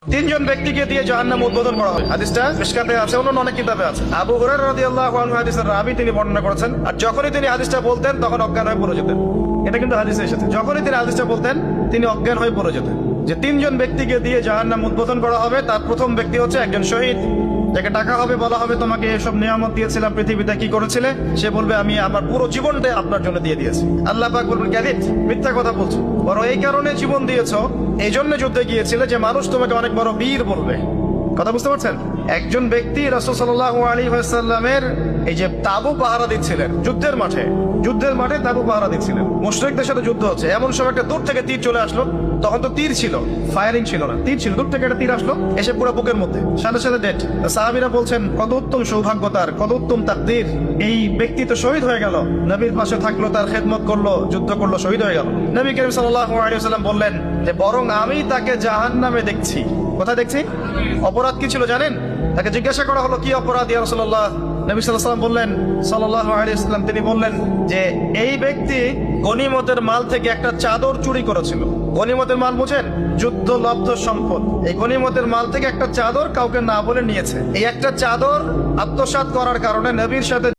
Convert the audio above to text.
তিনজন ব্যক্তিকে দিয়ে জাহান্নাম উদ্বোধন করা হয়। হাদিসটা মিশকাতে আছে, অন্য অনেক কিতাবে আছে। আবু হুরায়রা রাদিয়াল্লাহু আনহু হাদিসের রাবী তিনি বর্ণনা করেছেন। আর যখনই তিনি হাদিসটা বলতেন তখন অজ্ঞান হয়ে পড়ে যেতেন। এটা কিন্তু হাদিসে এসেছে, যখনই তিনি হাদিসটা বলতেন তিনি অজ্ঞান হয়ে পড়ে যেতেন। যে তিনজন ব্যক্তিকে দিয়ে জাহান্নাম উদ্বোধন করা হবে, তার প্রথম ব্যক্তি হচ্ছে একজন শহীদ, যাকে টাকা হবে, বলা হবে তোমাকে এসব নিয়ামত দিয়েছিলাম, পৃথিবীতে কি করেছিলে? সে বলবে আমি আমার পুরো জীবনটা আপনার জন্য দিয়ে দিয়েছি। আল্লাহ পাক বলবেন ক্যাদিব, মিথ্যা কথা বলছো, বরং এই কারণে জীবন দিয়েছো, এই জন্য যুদ্ধে গিয়েছিলে যে মানুষ তোমাকে অনেক বড় বীর বলবে। কথা বুঝতে পারছেন? একজন ব্যক্তি রাসূল সাল্লাল্লাহু আলাইহি ওয়াসাল্লামের এই যে তাবু পাহারা দিচ্ছিলেন যুদ্ধের মাঠে তাবু পাহারা দিচ্ছিলেন। মুশরিকদের সাথে যুদ্ধ হচ্ছে, এমন সময় একটা দূর থেকে তীর চলে আসলো। তখন তো তীর ছিল, ফায়ারিং ছিল না, তীর ছিল। দূর থেকে একটা তীর আসলো, এসে পুরো বুকের মধ্যে, সাথে সাথে ডেট। সাহাবীরা বলছেন কত উত্তম সৌভাগ্য তার, কত উত্তম তাকদীর, এই ব্যক্তি তো শহীদ হয়ে গেল, নবীর পাশে থাকলো, তার খেদমত করলো, যুদ্ধ করলো, শহীদ হয়ে গেল। নবী করিম সাল্লাল্লাহু আলাইহি ওয়াসাল্লাম বললেন যে বরং আমি তাকে জাহান্নামে দেখছি। কোথায় দেখছি? অপরাধ কি ছিল জানেন? তাকে জিজ্ঞাসা করা হলো কি অপরাধ ইয়া রাসূলুল্লাহ? নবী সাল্লাল্লাহু আলাইহি ওয়াসাল্লাম বললেন, সাল্লাল্লাহু আলাইহি ওয়াসাল্লাম তিনি বললেন যে এই ব্যক্তি গনিমতের মাল থেকে একটা চাদর চুরি করেছিল। গনিমতের মাল বুঝেন? যুদ্ধ লব্ধ সম্পদ। এই গনিমতের মাল থেকে একটা চাদর কাউকে না বলে নিয়েছে। এই একটা চাদর আত্মসাৎ করার কারণে নবীর সাথে